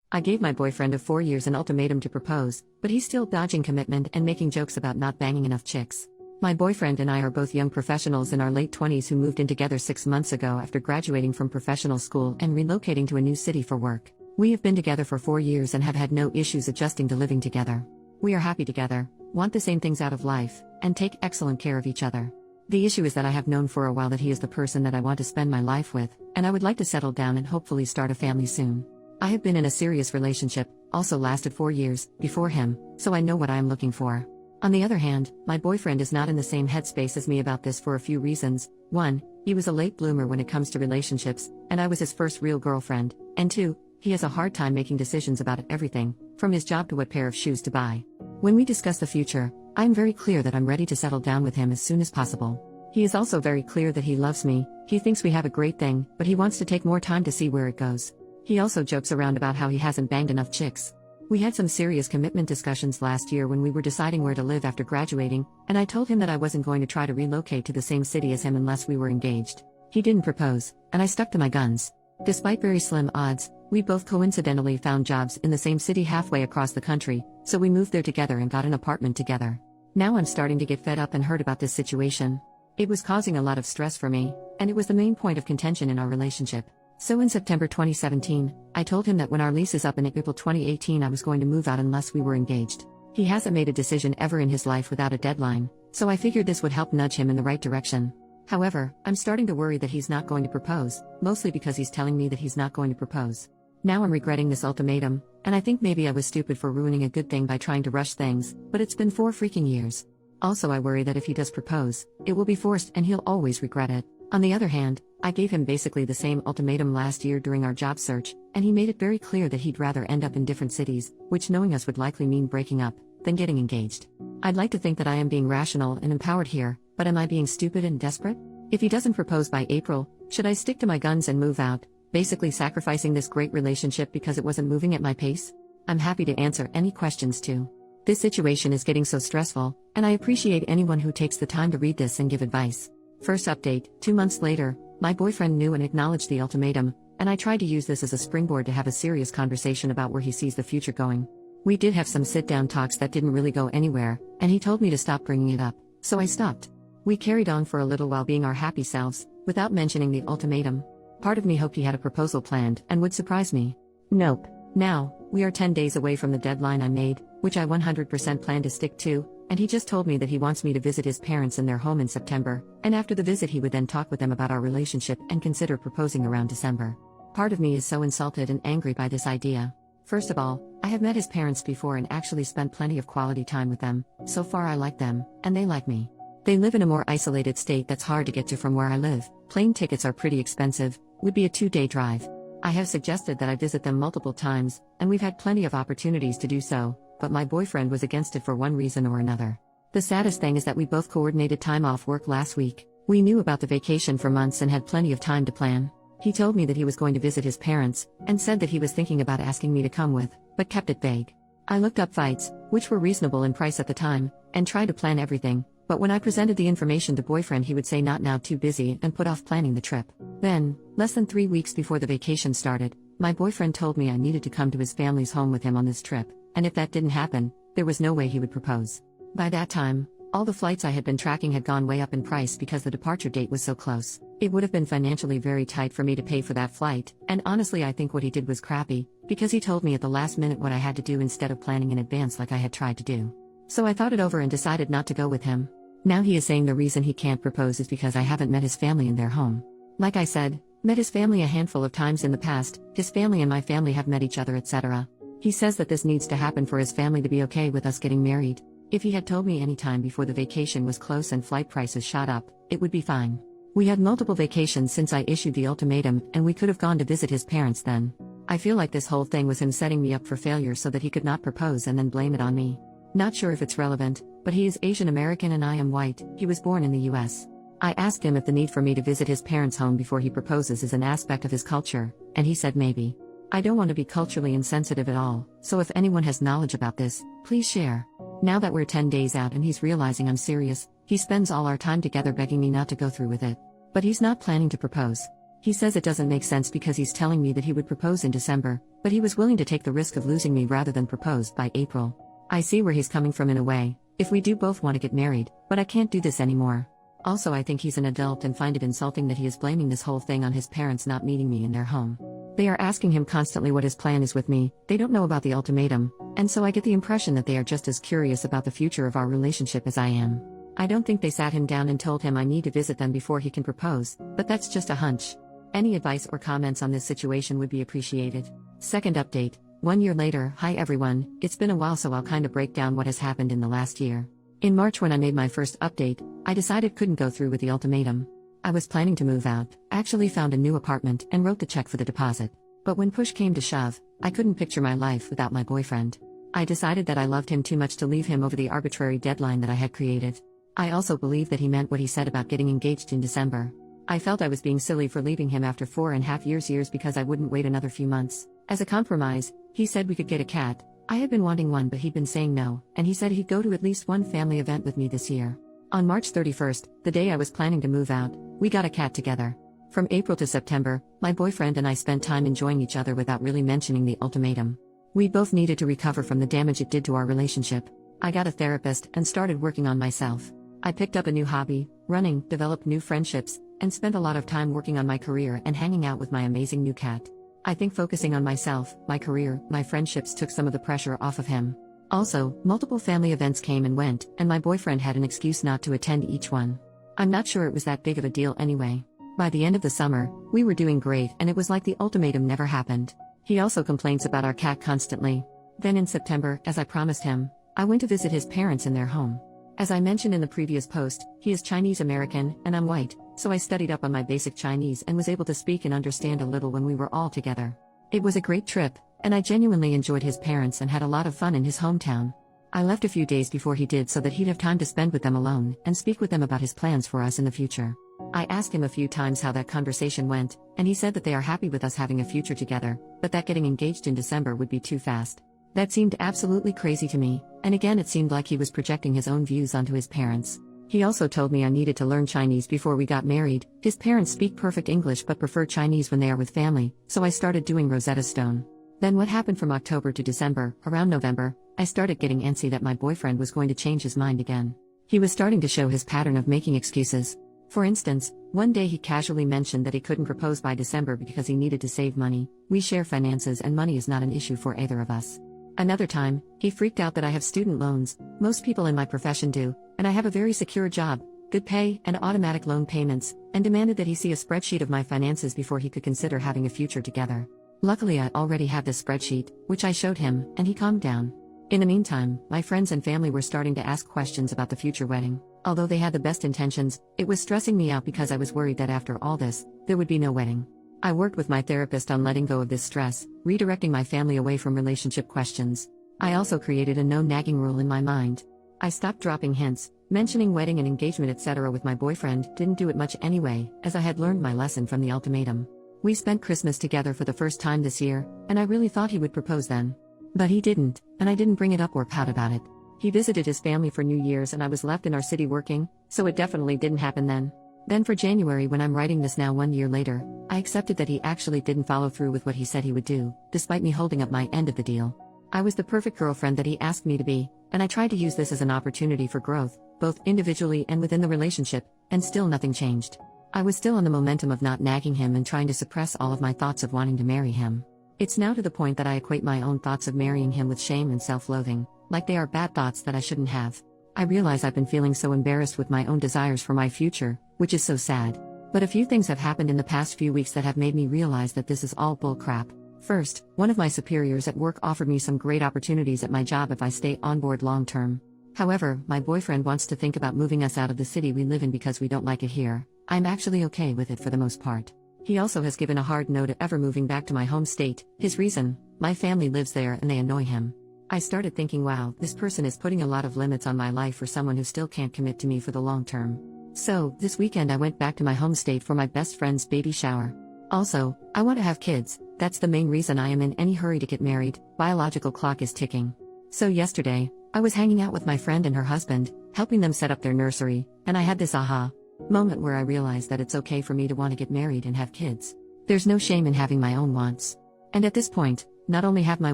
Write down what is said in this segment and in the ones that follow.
I gave my boyfriend of 4 years an ultimatum to propose, but he's still dodging commitment and making jokes about not banging enough chicks. My boyfriend and I are both young professionals in our late 20s who moved in together 6 months ago after graduating from professional school and relocating to a new city for work. We have been together for 4 years and have had no issues adjusting to living together. We are happy together, want the same things out of life, and take excellent care of each other. The issue is that I have known for a while that he is the person that I want to spend my life with, and I would like to settle down and hopefully start a family soon. I have been in a serious relationship, also lasted 4 years, before him, so I know what I am looking for. On the other hand, my boyfriend is not in the same headspace as me about this for a few reasons. 1, he was a late bloomer when it comes to relationships, and I was his first real girlfriend, and 2, he has a hard time making decisions about everything, from his job to what pair of shoes to buy. When we discuss the future, I am very clear that I'm ready to settle down with him as soon as possible. He is also very clear that he loves me, he thinks we have a great thing, but he wants to take more time to see where it goes. He also jokes around about how he hasn't banged enough chicks. We had some serious commitment discussions last year when we were deciding where to live after graduating, and I told him that I wasn't going to try to relocate to the same city as him unless we were engaged. He didn't propose, and I stuck to my guns. Despite very slim odds, we both coincidentally found jobs in the same city halfway across the country, so we moved there together and got an apartment together. Now I'm starting to get fed up and hurt about this situation. It was causing a lot of stress for me, and it was the main point of contention in our relationship. So in September 2017, I told him that when our lease is up in April 2018 I was going to move out unless we were engaged. He hasn't made a decision ever in his life without a deadline, so I figured this would help nudge him in the right direction. However, I'm starting to worry that he's not going to propose, mostly because he's telling me that he's not going to propose. Now I'm regretting this ultimatum, and I think maybe I was stupid for ruining a good thing by trying to rush things, but it's been 4 freaking years. Also I worry that if he does propose, it will be forced and he'll always regret it. On the other hand, I gave him basically the same ultimatum last year during our job search, and he made it very clear that he'd rather end up in different cities, which knowing us would likely mean breaking up, than getting engaged. I'd like to think that I am being rational and empowered here, but am I being stupid and desperate? If he doesn't propose by April, should I stick to my guns and move out, basically sacrificing this great relationship because it wasn't moving at my pace? I'm happy to answer any questions too. This situation is getting so stressful, and I appreciate anyone who takes the time to read this and give advice. First update, 2 months later, my boyfriend knew and acknowledged the ultimatum, and I tried to use this as a springboard to have a serious conversation about where he sees the future going. We did have some sit-down talks that didn't really go anywhere, and he told me to stop bringing it up, so I stopped. We carried on for a little while being our happy selves, without mentioning the ultimatum. Part of me hoped he had a proposal planned and would surprise me. Nope. Now, we are 10 days away from the deadline I made, which I 100% plan to stick to, and he just told me that he wants me to visit his parents in their home in September, and after the visit he would then talk with them about our relationship and consider proposing around December. Part of me is so insulted and angry by this idea. First of all, I have met his parents before and actually spent plenty of quality time with them. So far I like them, and they like me. They live in a more isolated state that's hard to get to from where I live. Plane tickets are pretty expensive, would be a 2-day drive. I have suggested that I visit them multiple times, and we've had plenty of opportunities to do so, but my boyfriend was against it for one reason or another. The saddest thing is that we both coordinated time off work last week. We knew about the vacation for months and had plenty of time to plan. He told me that he was going to visit his parents, and said that he was thinking about asking me to come with, but kept it vague. I looked up flights, which were reasonable in price at the time, and tried to plan everything, but when I presented the information to boyfriend he would say not now, too busy, and put off planning the trip. Then, less than 3 weeks before the vacation started, my boyfriend told me I needed to come to his family's home with him on this trip, and if that didn't happen, there was no way he would propose. By that time, all the flights I had been tracking had gone way up in price because the departure date was so close. It would have been financially very tight for me to pay for that flight, and honestly I think what he did was crappy, because he told me at the last minute what I had to do instead of planning in advance like I had tried to do. So I thought it over and decided not to go with him. Now he is saying the reason he can't propose is because I haven't met his family in their home. Like I said, met his family a handful of times in the past, his family and my family have met each other, etc. He says that this needs to happen for his family to be okay with us getting married. If he had told me any time before the vacation was close and flight prices shot up, it would be fine. We had multiple vacations since I issued the ultimatum, and we could have gone to visit his parents then. I feel like this whole thing was him setting me up for failure so that he could not propose and then blame it on me. Not sure if it's relevant, but he is Asian American and I am white. He was born in the US. I asked him if the need for me to visit his parents' home before he proposes is an aspect of his culture, and he said maybe. I don't want to be culturally insensitive at all, so if anyone has knowledge about this, please share. Now that we're 10 days out and he's realizing I'm serious, he spends all our time together begging me not to go through with it. But he's not planning to propose. He says it doesn't make sense because he's telling me that he would propose in December, but he was willing to take the risk of losing me rather than propose by April. I see where he's coming from in a way, if we do both want to get married, but I can't do this anymore. Also, I think he's an adult and find it insulting that he is blaming this whole thing on his parents not meeting me in their home. They are asking him constantly what his plan is with me, they don't know about the ultimatum, and so I get the impression that they are just as curious about the future of our relationship as I am. I don't think they sat him down and told him I need to visit them before he can propose, but that's just a hunch. Any advice or comments on this situation would be appreciated. Second update, 1 year later. Hi everyone, it's been a while, so I'll kind of break down what has happened in the last year. In March, when I made my first update, I decided couldn't go through with the ultimatum. I was planning to move out, actually found a new apartment and wrote the check for the deposit. But when push came to shove, I couldn't picture my life without my boyfriend. I decided that I loved him too much to leave him over the arbitrary deadline that I had created. I also believed that he meant what he said about getting engaged in December. I felt I was being silly for leaving him after 4.5 years because I wouldn't wait another few months. As a compromise, he said we could get a cat. I had been wanting one, but he'd been saying no, and he said he'd go to at least one family event with me this year. On March 31st, the day I was planning to move out, we got a cat together. From April to September, my boyfriend and I spent time enjoying each other without really mentioning the ultimatum. We both needed to recover from the damage it did to our relationship. I got a therapist and started working on myself. I picked up a new hobby, running, developed new friendships, and spent a lot of time working on my career and hanging out with my amazing new cat. I think focusing on myself, my career, my friendships took some of the pressure off of him. Also, multiple family events came and went, and my boyfriend had an excuse not to attend each one. I'm not sure it was that big of a deal anyway. By the end of the summer, we were doing great and it was like the ultimatum never happened. He also complains about our cat constantly. Then in September, as I promised him, I went to visit his parents in their home. As I mentioned in the previous post, he is Chinese American and I'm white, so I studied up on my basic Chinese and was able to speak and understand a little when we were all together. It was a great trip, and I genuinely enjoyed his parents and had a lot of fun in his hometown. I left a few days before he did so that he'd have time to spend with them alone and speak with them about his plans for us in the future. I asked him a few times how that conversation went, and he said that they are happy with us having a future together, but that getting engaged in December would be too fast. That seemed absolutely crazy to me, and again it seemed like he was projecting his own views onto his parents. He also told me I needed to learn Chinese before we got married. His parents speak perfect English but prefer Chinese when they are with family, so I started doing Rosetta Stone. Then what happened from October to December, around November, I started getting antsy that my boyfriend was going to change his mind again. He was starting to show his pattern of making excuses. For instance, one day he casually mentioned that he couldn't propose by December because he needed to save money. We share finances and money is not an issue for either of us. Another time, he freaked out that I have student loans, most people in my profession do, and I have a very secure job, good pay, and automatic loan payments, and demanded that he see a spreadsheet of my finances before he could consider having a future together. Luckily, I already had this spreadsheet, which I showed him, and he calmed down. In the meantime, my friends and family were starting to ask questions about the future wedding. Although they had the best intentions, it was stressing me out because I was worried that after all this, there would be no wedding. I worked with my therapist on letting go of this stress, redirecting my family away from relationship questions. I also created a no nagging rule in my mind. I stopped dropping hints, mentioning wedding and engagement etc. with my boyfriend, didn't do it much anyway, as I had learned my lesson from the ultimatum. We spent Christmas together for the first time this year, and I really thought he would propose then. But he didn't, and I didn't bring it up or pout about it. He visited his family for New Year's and I was left in our city working, so it definitely didn't happen then. Then for January, when I'm writing this now 1 year later, I accepted that he actually didn't follow through with what he said he would do, despite me holding up my end of the deal. I was the perfect girlfriend that he asked me to be, and I tried to use this as an opportunity for growth, both individually and within the relationship, and still nothing changed. I was still on the momentum of not nagging him and trying to suppress all of my thoughts of wanting to marry him. It's now to the point that I equate my own thoughts of marrying him with shame and self-loathing, like they are bad thoughts that I shouldn't have. I realize I've been feeling so embarrassed with my own desires for my future, which is so sad. But a few things have happened in the past few weeks that have made me realize that this is all bull crap. First, one of my superiors at work offered me some great opportunities at my job if I stay on board long term. However, my boyfriend wants to think about moving us out of the city we live in because we don't like it here. I'm actually okay with it for the most part. He also has given a hard no to ever moving back to my home state. His reason: my family lives there and they annoy him. I started thinking, wow, this person is putting a lot of limits on my life for someone who still can't commit to me for the long term. So, this weekend I went back to my home state for my best friend's baby shower. Also, I want to have kids. That's the main reason I am in any hurry to get married. Biological clock is ticking. So yesterday, I was hanging out with my friend and her husband, helping them set up their nursery, and I had this aha. Moment where I realized that it's okay for me to want to get married and have kids. There's no shame in having my own wants. And at this point, not only have my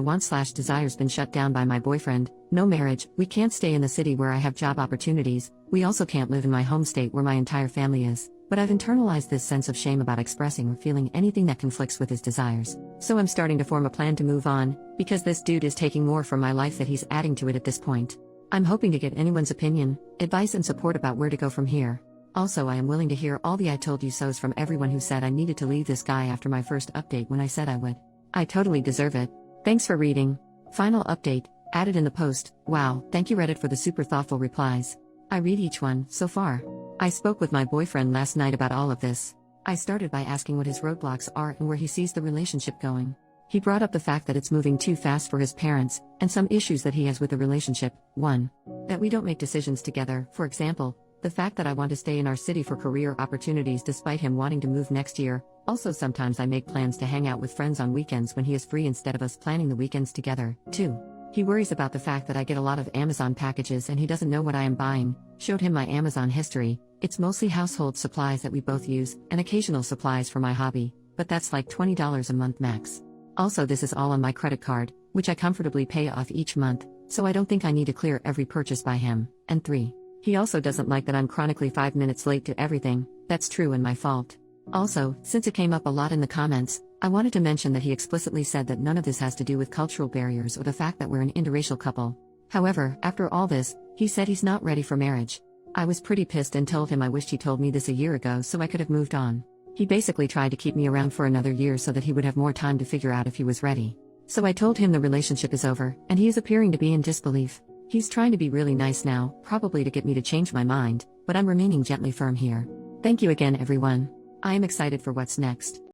wants/desires been shut down by my boyfriend, no marriage, we can't stay in the city where I have job opportunities, we also can't live in my home state where my entire family is, but I've internalized this sense of shame about expressing or feeling anything that conflicts with his desires. So I'm starting to form a plan to move on, because this dude is taking more from my life that he's adding to it at this point. I'm hoping to get anyone's opinion, advice and support about where to go from here. Also, I am willing to hear all the I told you so's from everyone who said I needed to leave this guy after my first update when I said I would. I totally deserve it. Thanks for reading. Final update, added in the post. Wow, thank you Reddit for the super thoughtful replies. I read each one, so far. I spoke with my boyfriend last night about all of this. I started by asking what his roadblocks are and where he sees the relationship going. He brought up the fact that it's moving too fast for his parents, and some issues that he has with the relationship. 1. That we don't make decisions together, for example, the fact that I want to stay in our city for career opportunities despite him wanting to move next year. Also, sometimes I make plans to hang out with friends on weekends when he is free instead of us planning the weekends together. 2. He worries about the fact that I get a lot of Amazon packages and he doesn't know what I am buying. Showed him my Amazon history. It's mostly household supplies that we both use, and occasional supplies for my hobby, but that's like $20 a month max. Also, this is all on my credit card, which I comfortably pay off each month, so I don't think I need to clear every purchase by him. And 3. He also doesn't like that I'm chronically 5 minutes late to everything. That's true and my fault. Also, since it came up a lot in the comments, I wanted to mention that he explicitly said that none of this has to do with cultural barriers or the fact that we're an interracial couple. However, after all this, he said he's not ready for marriage. I was pretty pissed and told him I wished he told me this a year ago so I could have moved on. He basically tried to keep me around for another year so that he would have more time to figure out if he was ready. So I told him the relationship is over, and he is appearing to be in disbelief. He's trying to be really nice now, probably to get me to change my mind, but I'm remaining gently firm here. Thank you again everyone. I am excited for what's next.